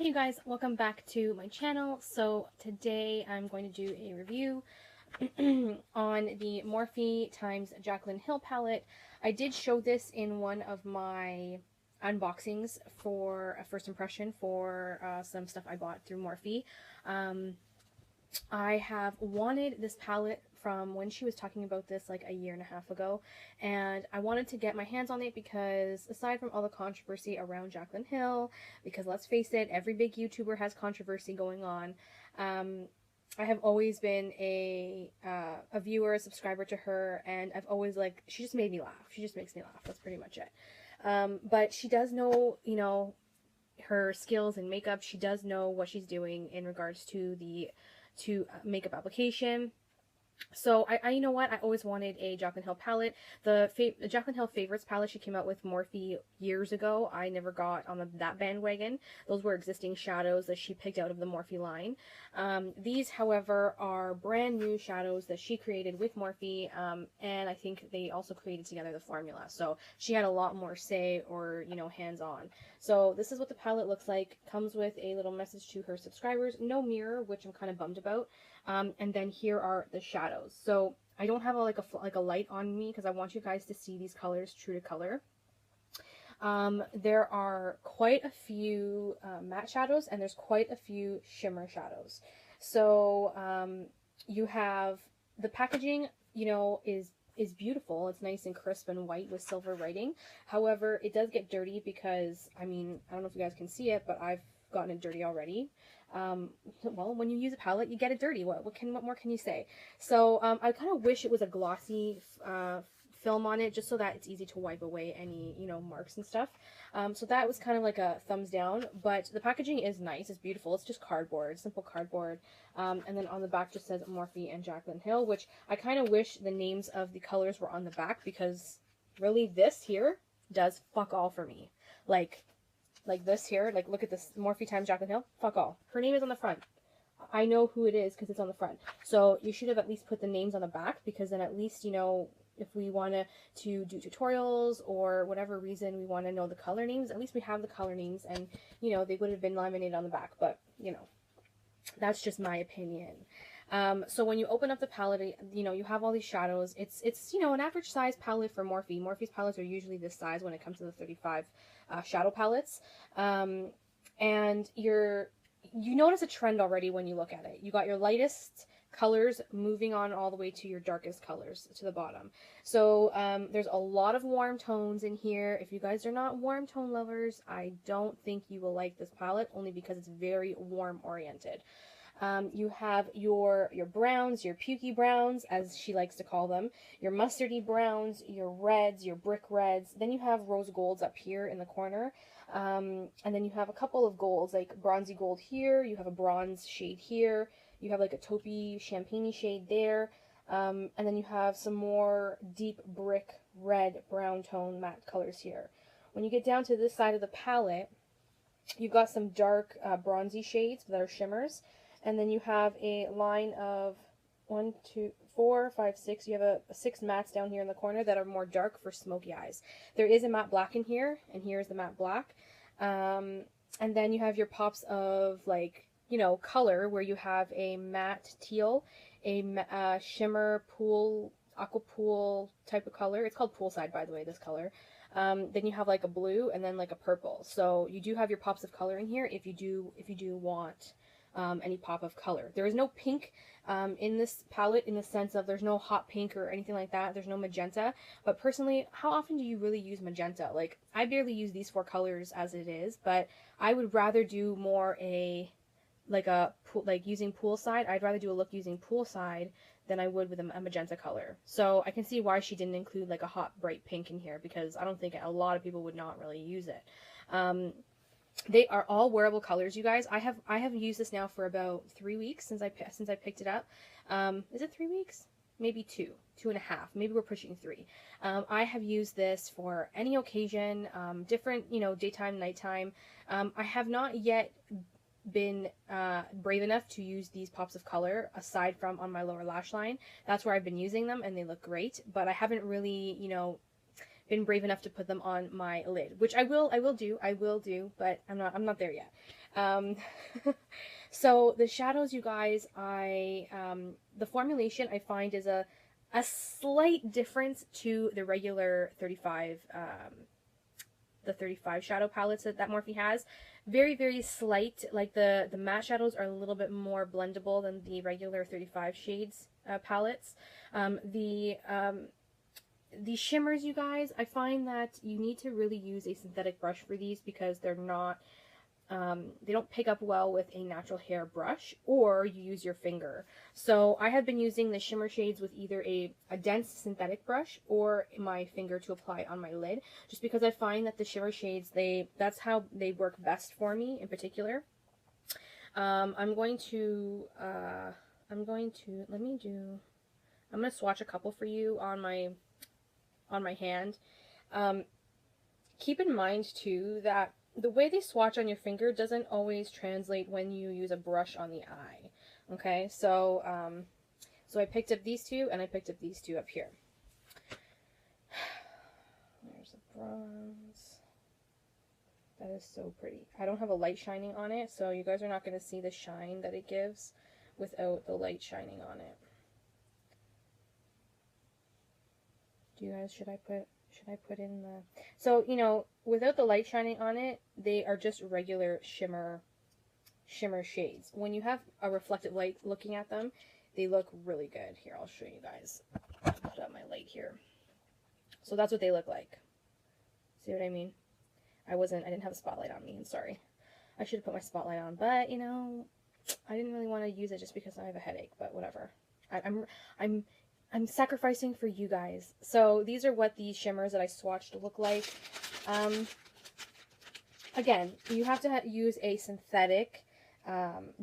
Hey you guys, welcome back to my channel. So today I'm going to do a review on the Morphe times Jaclyn Hill palette. I did show this in one of my unboxings for a first impression for some stuff I bought through Morphe. I have wanted this palette from when she was talking about this like a year and a half ago, and I wanted to get my hands on it because aside from all the controversy around Jaclyn Hill, because let's face it, every big YouTuber has controversy going on, I have always been a viewer, a subscriber to her, and I've always she just made me laugh. She just makes me laugh. That's pretty much it. But she does know, her skills in makeup. She does know what she's doing in regards to the makeup application. So you know what, I always wanted a Jaclyn Hill palette. The Jaclyn Hill Favorites palette she came out with Morphe years ago. I never got on that bandwagon. Those were existing shadows that she picked out of the Morphe line. These, however, are brand new shadows that she created with Morphe, and I think they also created together the formula. So she had a lot more say or, hands-on. So this is what the palette looks like. Comes with a little message to her subscribers. No mirror, which I'm kind of bummed about. And then here are the shadows. So I don't have a light on me because I want you guys to see these colors true to color. There are quite a few matte shadows, and there's quite a few shimmer shadows. So you have the packaging, is beautiful. It's nice and crisp and white with silver writing. However, it does get dirty because, I don't know if you guys can see it, but I've gotten it dirty already. Well, when you use a palette, you get it dirty. What more can you say? So I kind of wish it was a glossy film on it, just so that it's easy to wipe away any marks and stuff. So that was kind of like a thumbs down. But the packaging is nice. It's beautiful. It's just cardboard, simple cardboard. And then on the back just says Morphe and Jaclyn Hill, which I kind of wish the names of the colors were on the back, because really this here does fuck all for me. Like this here, look at this, Morphe times Jaclyn Hill, fuck all. Her name is on the front. I know who it is because it's on the front. So you should have at least put the names on the back, because then at least, if we want to do tutorials or whatever reason we want to know the color names, at least we have the color names, and, they would have been laminated on the back. But, that's just my opinion. So when you open up the palette, you have all these shadows. It's an average size palette for Morphe. Morphe's palettes are usually this size when it comes to the 35 shadow palettes. And you notice a trend already when you look at it. You got your lightest colors moving on all the way to your darkest colors to the bottom. So there's a lot of warm tones in here. If you guys are not warm tone lovers, I don't think you will like this palette, only because it's very warm oriented. You have your browns, your pukey browns, as she likes to call them, your mustardy browns, your reds, your brick reds. Then you have rose golds up here in the corner. And then you have a couple of golds, like bronzy gold here. You have a bronze shade here. You have like a taupey champagne shade there. And then you have some more deep brick red brown tone matte colors here. When you get down to this side of the palette, you've got some dark bronzy shades that are shimmers. And then you have a line of 1, 2, 4, 5, 6. You have a 6 mattes down here in the corner that are more dark for smoky eyes. There is a matte black in here, and here's the matte black. And then you have your pops of color, where you have a matte teal, a shimmer pool, aqua pool type of color. It's called poolside, by the way, this color. Then you have like a blue, and then like a purple. So you do have your pops of color in here if you do want any pop of color. There is no pink in this palette, in the sense of there's no hot pink or anything like that. There's no magenta. But personally, how often do you really use magenta? I barely use these 4 colors as it is, but I would rather do more using poolside. I'd rather do a look using poolside than I would with a magenta color. So I can see why she didn't include like a hot bright pink in here, because I don't think a lot of people would not really use it. They are all wearable colors, you guys. I have used this now for about 3 weeks since I picked it up. Is it 3 weeks? Maybe 2.5. Maybe we're pushing 3. I have used this for any occasion, different, daytime, nighttime. I have not yet been brave enough to use these pops of color aside from on my lower lash line. That's where I've been using them, and they look great. But I haven't really, been brave enough to put them on my lid, which I will do, but I'm not there yet. So the shadows, you guys, the formulation I find is a slight difference to the regular 35, the 35 shadow palettes that Morphe has. Very, very slight. Like the matte shadows are a little bit more blendable than the regular 35 shades palettes. The shimmers, you guys, I find that you need to really use a synthetic brush for these because they're not, they don't pick up well with a natural hair brush, or you use your finger. So I have been using the shimmer shades with either a dense synthetic brush or my finger to apply on my lid, just because I find that the shimmer shades, that's how they work best for me in particular. I'm going to swatch a couple for you on my hand. Keep in mind too that the way they swatch on your finger doesn't always translate when you use a brush on the eye. Okay, so so I picked up these two, and I picked up these two up here. There's a bronze. That is so pretty. I don't have a light shining on it, so you guys are not going to see the shine that it gives without the light shining on it. Do you guys, should I put in the, so, you know, without the light shining on it, they are just regular shimmer shades. When you have a reflective light looking at them, they look really good. Here, I'll show you guys. I'll put up my light here. So that's what they look like. See what I mean? I didn't have a spotlight on me, I'm sorry. I should have put my spotlight on, but, you know, I didn't really want to use it just because I have a headache, but whatever. I'm sacrificing for you guys. So these are what these shimmers that I swatched look like. Again, you have to use a synthetic,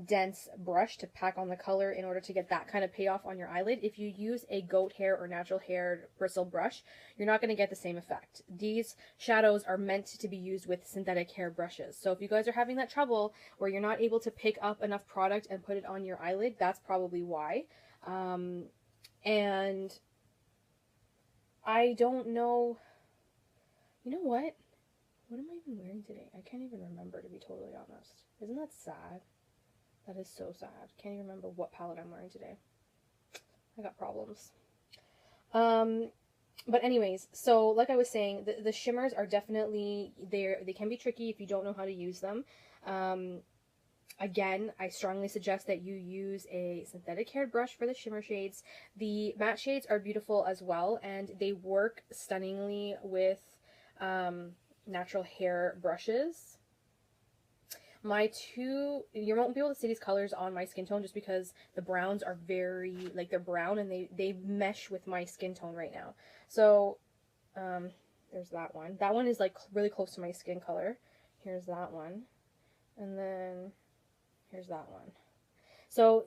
dense brush to pack on the color in order to get that kind of payoff on your eyelid. If you use a goat hair or natural hair bristle brush, you're not going to get the same effect. These shadows are meant to be used with synthetic hair brushes. So if you guys are having that trouble where you're not able to pick up enough product and put it on your eyelid, that's probably why. And I don't know, you know what? What am I even wearing today? I can't even remember, to be totally honest. Isn't that sad? That is so sad. Can't even remember what palette I'm wearing today. I got problems. But anyways, so like I was saying, the shimmers are definitely there. They can be tricky if you don't know how to use them. Again, I strongly suggest that you use a synthetic haired brush for the shimmer shades. The matte shades are beautiful as well, and they work stunningly with natural hair brushes. You won't be able to see these colors on my skin tone just because the browns are very, like, they're brown and they mesh with my skin tone right now. So, there's that one. That one is, like, really close to my skin color. Here's that one. And then here's that one. So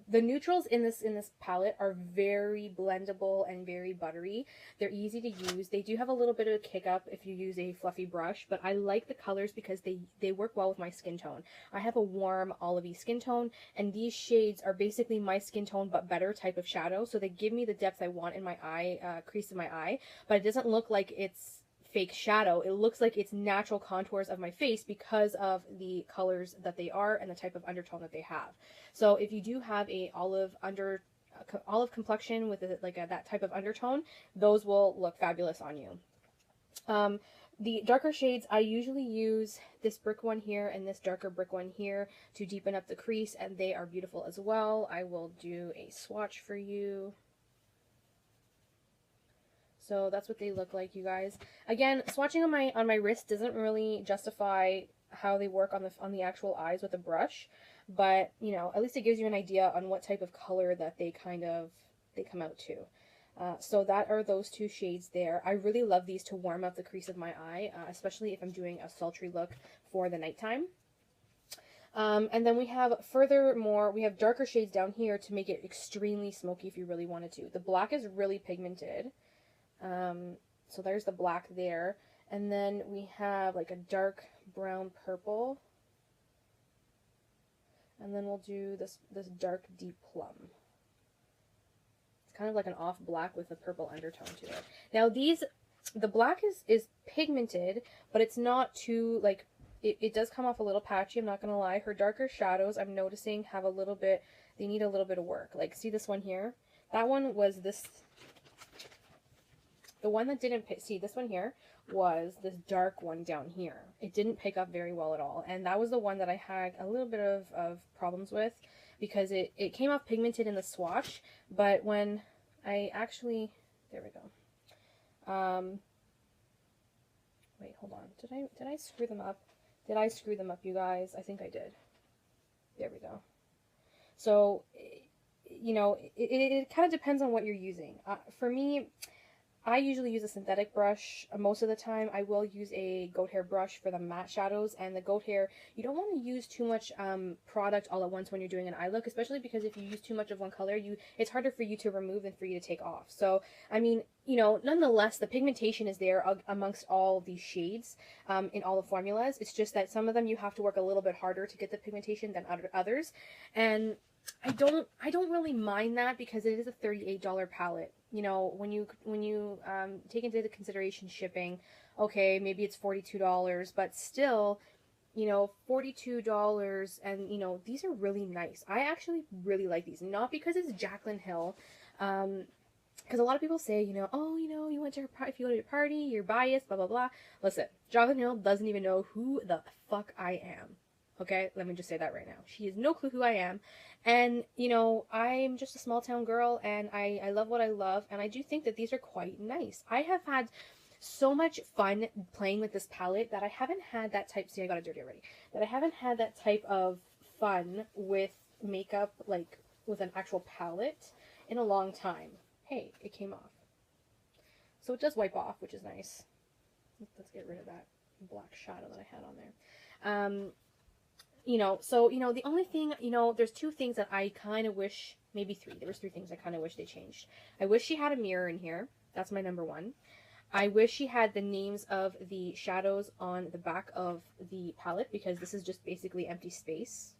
the neutrals in this palette are very blendable and very buttery. They're easy to use. They do have a little bit of a kick up if you use a fluffy brush, but I like the colors because they work well with my skin tone. I have a warm olivey skin tone, and these shades are basically my skin tone but better type of shadow. So they give me the depth I want in my eye, crease in my eye, but it doesn't look like it's fake shadow. It looks like it's natural contours of my face because of the colors that they are and the type of undertone that they have. So if you do have a olive complexion with that type of undertone, those will look fabulous on you. The darker shades, I usually use this brick one here and this darker brick one here to deepen up the crease, and they are beautiful as well. I will do a swatch for you. So that's what they look like, you guys. Again, swatching on my wrist doesn't really justify how they work on the actual eyes with a brush, but you know, at least it gives you an idea on what type of color that they come out to. So that are those two shades there. I really love these to warm up the crease of my eye, especially if I'm doing a sultry look for the nighttime. And then we have darker shades down here to make it extremely smoky if you really wanted to. The black is really pigmented. So there's the black there. And then we have like a dark brown purple. And then we'll do this dark deep plum. It's kind of like an off black with a purple undertone to it. Now these the black is pigmented, but it's not too, like, it does come off a little patchy, I'm not gonna lie. Her darker shadows, I'm noticing, have a little bit, they need a little bit of work. Like, see this one here? That one was this, the one that didn't pick, see this one here was this dark one down here. It didn't pick up very well at all, and that was the one that I had a little bit of problems with, because it came off pigmented in the swatch, but when I actually, there we go. Wait, hold on. Did I screw them up? Did I screw them up, you guys? I think I did. There we go. So, you know, it kind of depends on what you're using. For me, I usually use a synthetic brush. Most of the time, I will use a goat hair brush for the matte shadows. And the goat hair, you don't want to use too much product all at once when you're doing an eye look, especially because if you use too much of one color, it's harder for you to remove than for you to take off. So, I mean, you know, nonetheless, the pigmentation is there amongst all these shades in all the formulas. It's just that some of them you have to work a little bit harder to get the pigmentation than others. And I don't really mind that, because it is a $38 palette. You know, when you take into consideration shipping, okay, maybe it's $42, but still, you know, $42, and, you know, these are really nice. I actually really like these, not because it's Jaclyn Hill, because a lot of people say, you know, oh, you know, if you go to a party, you're biased, blah, blah, blah. Listen, Jaclyn Hill doesn't even know who the fuck I am. Okay, let me just say that right now. She has no clue who I am. And, you know, I'm just a small town girl, and I love what I love, and I do think that these are quite nice. I have had so much fun playing with this palette that I haven't had that type, see, I got it dirty already, that I haven't had that type of fun with makeup, like, with an actual palette in a long time. Hey, it came off. So it does wipe off, which is nice. Let's get rid of that black shadow that I had on there. You know, so, you know, the only thing, you know, there's two things that I kind of wish, maybe three. There was three things I kind of wish they changed. I wish she had a mirror in here. That's my number one. I wish she had the names of the shadows on the back of the palette, because this is just basically empty space.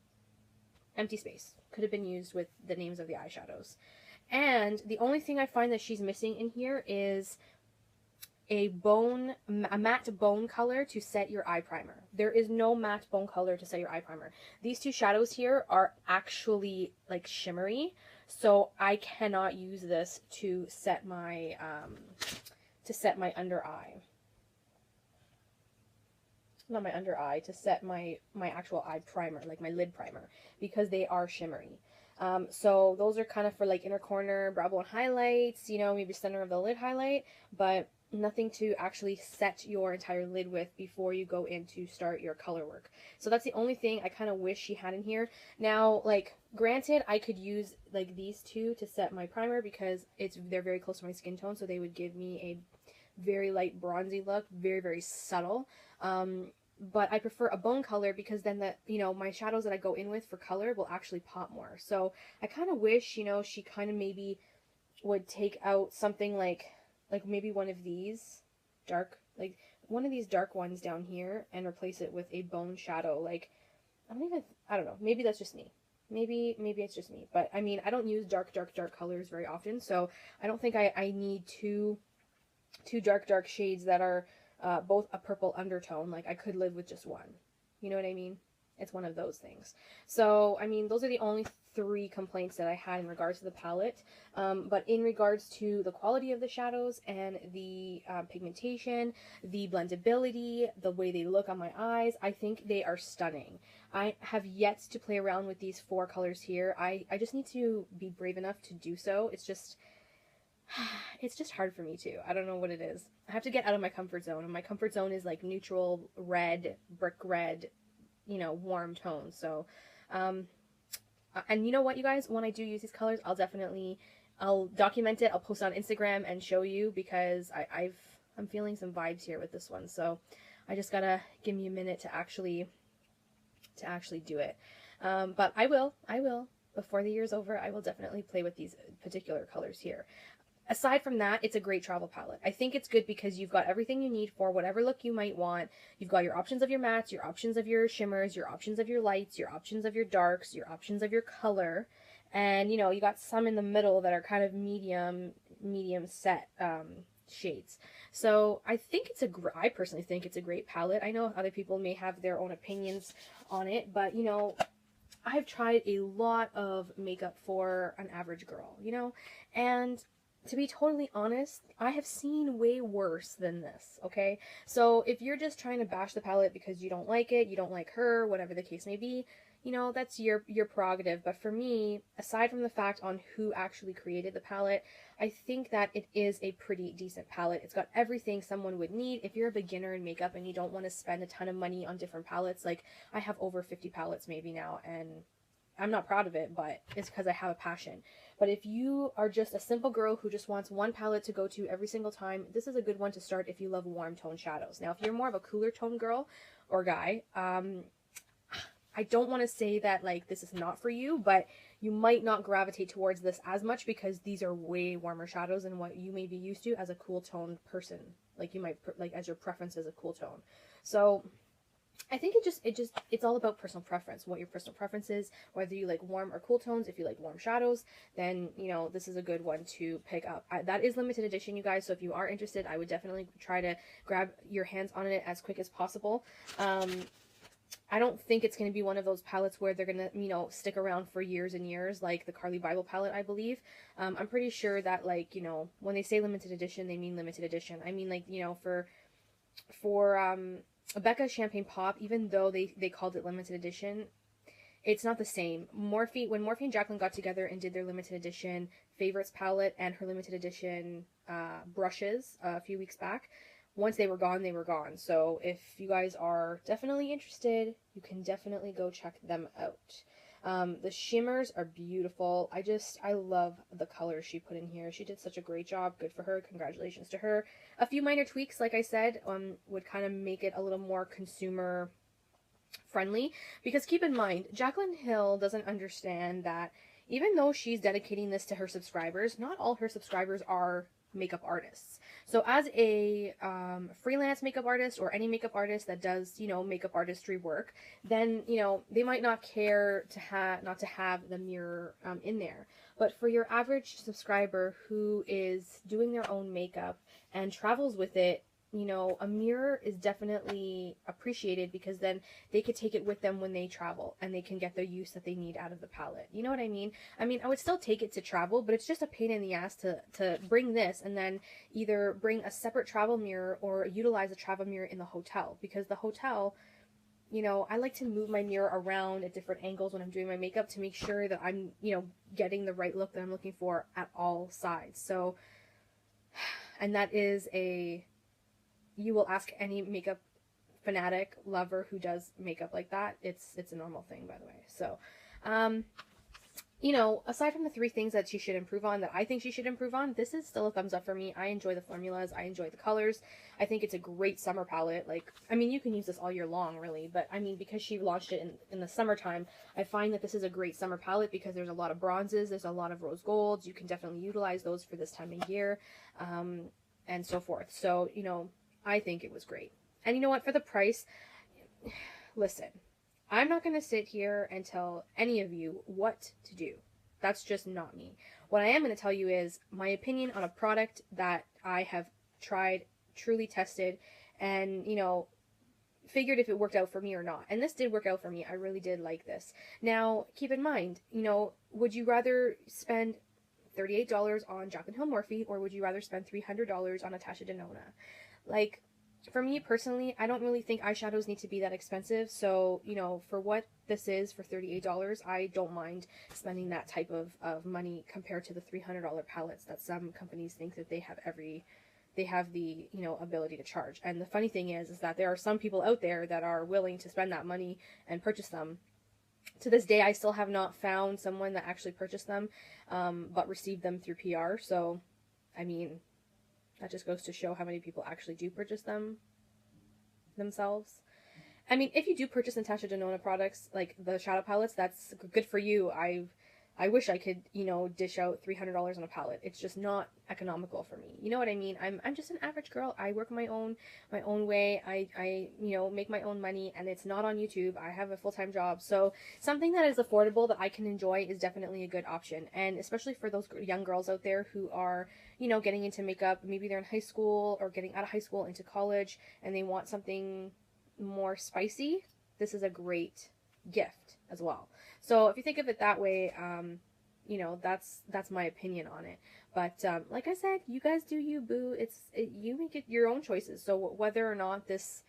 Empty space. Could have been used with the names of the eyeshadows. And the only thing I find that she's missing in here is a matte bone color to set your eye primer. There is no matte bone color to set your eye primer. These two shadows here are actually like shimmery, so I cannot use this to set my under eye. Not my under eye, to set my actual eye primer, like my lid primer, because they are shimmery. So those are kind of for like inner corner, brow bone highlights, you know, maybe center of the lid highlight, but nothing to actually set your entire lid with before you go in to start your color work. So that's the only thing I kind of wish she had in here. Now, like, granted, I could use like these two to set my primer, because they're very close to my skin tone, so they would give me a very light bronzy look, very, very subtle. But I prefer a bone color, because then you know, my shadows that I go in with for color will actually pop more. So I kind of wish, you know, she kind of maybe would take out something like maybe one of these dark, like one of these dark ones down here, and replace it with a bone shadow. Like, I don't know, maybe that's just me. Maybe it's just me. But I mean, I don't use dark colors very often, so I don't think I need two dark shades that are both a purple undertone. Like, I could live with just one. You know what I mean? It's one of those things. So, I mean, those are the only three complaints that I had in regards to the palette. But in regards to the quality of the shadows and the pigmentation, the blendability, the way they look on my eyes, I think they are stunning. I have yet to play around with these four colors here. I just need to be brave enough to do so. It's just hard for me to. I don't know what it is. I have to get out of my comfort zone, and my comfort zone is like neutral red, brick red, you know, warm tones. So, and you know what, you guys, when I do use these colors, I'll document it. I'll post it on Instagram and show you, because I'm feeling some vibes here with this one. So I just gotta give me a minute to actually do it. But I will, before the year's over, I will definitely play with these particular colors here. Aside from that, it's a great travel palette. I think it's good because you've got everything you need for whatever look you might want. You've got your options of your mattes, your options of your shimmers, your options of your lights, your options of your darks, your options of your color. And, you know, you got some in the middle that are kind of medium set shades. So I think it's I personally think it's a great palette. I know other people may have their own opinions on it, but you know, I've tried a lot of makeup for an average girl, you know, and to be totally honest, I have seen way worse than this, okay? So if you're just trying to bash the palette because you don't like it, you don't like her, whatever the case may be, you know, that's your prerogative. But for me, aside from the fact on who actually created the palette, I think that it is a pretty decent palette. It's got everything someone would need. If you're a beginner in makeup and you don't want to spend a ton of money on different palettes, like I have over 50 palettes maybe now, and I'm not proud of it, but it's because I have a passion. But if you are just a simple girl who just wants one palette to go to every single time, this is a good one to start if you love warm tone shadows. Now, if you're more of a cooler tone girl or guy, I don't want to say that like this is not for you, but you might not gravitate towards this as much because these are way warmer shadows than what you may be used to as a cool tone person. Like you might like as your preference is a cool tone. So I think it's all about personal preference, what your personal preference is, whether you like warm or cool tones. If you like warm shadows, then, you know, this is a good one to pick up. That is limited edition, you guys, so if you are interested, I would definitely try to grab your hands on it as quick as possible. I don't think it's going to be one of those palettes where they're going to, you know, stick around for years and years, like the Carly Bible palette, I believe. I'm pretty sure that, like, you know, when they say limited edition, they mean limited edition. I mean, like, you know, for Becca Champagne Pop, even though they called it limited edition, it's not the same. When Morphe and Jaclyn got together and did their limited edition favorites palette and her limited edition brushes a few weeks back, once they were gone, they were gone. So if you guys are definitely interested, you can definitely go check them out. The shimmers are beautiful. I love the colors she put in here. She did such a great job. Good for her. Congratulations to her. A few minor tweaks, like I said, would kind of make it a little more consumer friendly. Because keep in mind, Jaclyn Hill doesn't understand that even though she's dedicating this to her subscribers, not all her subscribers are makeup artists. So as a freelance makeup artist or any makeup artist that does, you know, makeup artistry work, then, you know, they might not care to not to have the mirror in there. But for your average subscriber who is doing their own makeup and travels with it, you know, a mirror is definitely appreciated because then they could take it with them when they travel and they can get the use that they need out of the palette. You know what I mean? I mean, I would still take it to travel, but it's just a pain in the ass to bring this and then either bring a separate travel mirror or utilize a travel mirror in the hotel, because the hotel, you know, I like to move my mirror around at different angles when I'm doing my makeup to make sure that I'm, you know, getting the right look that I'm looking for at all sides. So, and that is you will ask any makeup fanatic lover who does makeup like that. It's a normal thing, by the way. So, you know, aside from the 3 things that she should improve on, that I think she should improve on, this is still a thumbs up for me. I enjoy the formulas. I enjoy the colors. I think it's a great summer palette. Like, I mean, you can use this all year long, really. But, I mean, because she launched it in the summertime, I find that this is a great summer palette because there's a lot of bronzes. There's a lot of rose golds. You can definitely utilize those for this time of year, and so forth. So, you know, I think it was great. And you know what? For the price, listen, I'm not going to sit here and tell any of you what to do. That's just not me. What I am going to tell you is my opinion on a product that I have tried, truly tested, and, you know, figured if it worked out for me or not. And this did work out for me. I really did like this. Now, keep in mind, you know, would you rather spend $38 on JaclynHillxMorphe, or would you rather spend $300 on Natasha Denona? Like, for me personally, I don't really think eyeshadows need to be that expensive. So, you know, for what this is, for $38, I don't mind spending that type of money compared to the $300 palettes that some companies think that they have the, you know, ability to charge. And the funny thing is that there are some people out there that are willing to spend that money and purchase them. To this day, I still have not found someone that actually purchased them, but received them through PR. So, I mean, that just goes to show how many people actually do purchase them themselves. I mean, if you do purchase Natasha Denona products, like the shadow palettes, that's good for you. I wish I could, you know, dish out $300 on a palette. It's just not economical for me. You know what I mean? I'm just an average girl. I work my own way. I you know, make my own money, and it's not on YouTube. I have a full-time job. So something that is affordable that I can enjoy is definitely a good option. And especially for those young girls out there who are, you know, getting into makeup, maybe they're in high school or getting out of high school into college and they want something more spicy, this is a great gift as well. So if you think of it that way, you know, that's my opinion on it. But like I said, you guys do you, boo. You make it your own choices. So whether or not this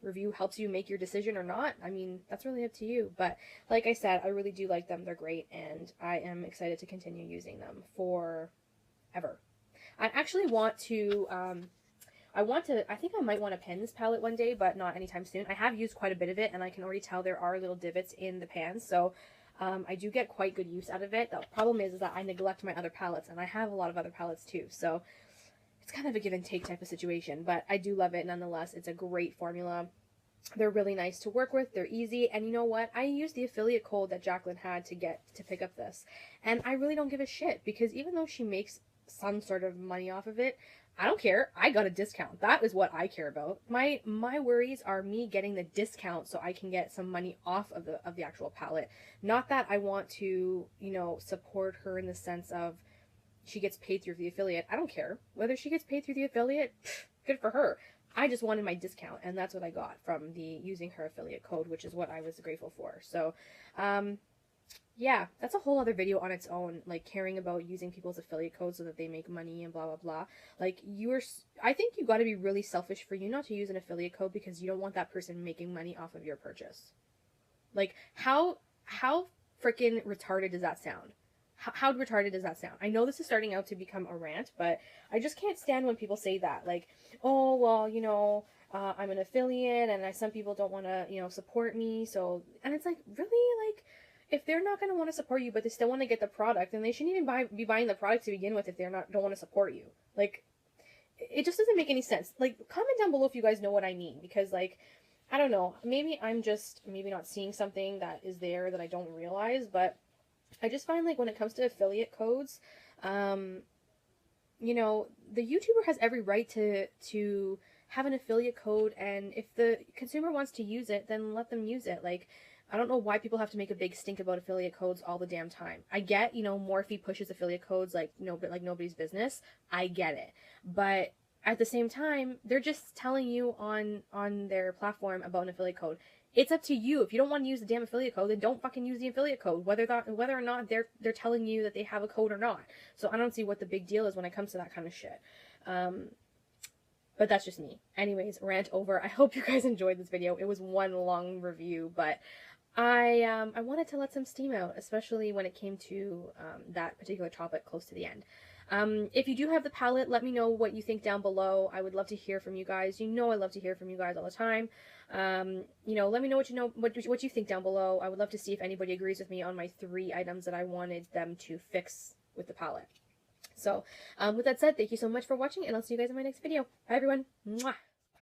review helps you make your decision or not, I mean, that's really up to you. But like I said, I really do like them. They're great, and I am excited to continue using them forever. I actually want to I think I might want to pan this palette one day, but not anytime soon. I have used quite a bit of it, and I can already tell there are little divots in the pans, so I do get quite good use out of it. The problem is that I neglect my other palettes, and I have a lot of other palettes too, so it's kind of a give and take type of situation, but I do love it nonetheless. It's a great formula. They're really nice to work with. They're easy, and you know what? I used the affiliate code that Jaclyn had to pick up this, and I really don't give a shit, because even though she makes some sort of money off of it, I don't care. I got a discount. That is what I care about. My worries are me getting the discount so I can get some money off of the actual palette. Not that I want to, you know, support her in the sense of she gets paid through the affiliate. I don't care. Whether she gets paid through the affiliate, good for her. I just wanted my discount, and that's what I got from using her affiliate code, which is what I was grateful for. So, yeah, that's a whole other video on its own, like caring about using people's affiliate codes so that they make money and blah, blah, blah. Like, I think you got to be really selfish for you not to use an affiliate code because you don't want that person making money off of your purchase. Like, how freaking retarded does that sound? How retarded does that sound? I know this is starting out to become a rant, but I just can't stand when people say that. Like, oh, well, you know, I'm an affiliate and some people don't want to, you know, support me. So, and it's like, really? Like, if they're not going to want to support you, but they still want to get the product, then they shouldn't even be buying the product to begin with if they're don't want to support you. Like, it just doesn't make any sense. Like, comment down below if you guys know what I mean, because, like, I don't know, maybe I'm just not seeing something that is there that I don't realize, but I just find, like, when it comes to affiliate codes, you know, the YouTuber has every right to have an affiliate code, and if the consumer wants to use it, then let them use it. Like, I don't know why people have to make a big stink about affiliate codes all the damn time. I get, you know, Morphe pushes affiliate codes like nobody's business. I get it. But at the same time, they're just telling you on their platform about an affiliate code. It's up to you. If you don't want to use the damn affiliate code, then don't fucking use the affiliate code, whether or not they're telling you that they have a code or not. So I don't see what the big deal is when it comes to that kind of shit. But that's just me. Anyways, rant over. I hope you guys enjoyed this video. It was one long review, but I wanted to let some steam out, especially when it came to that particular topic close to the end. If you do have the palette, let me know what you think down below. I would love to hear from you guys. You know I love to hear from you guys all the time. You know, let me know what you think down below. I would love to see if anybody agrees with me on my 3 items that I wanted them to fix with the palette. So, with that said, thank you so much for watching, and I'll see you guys in my next video. Bye, everyone. Mwah!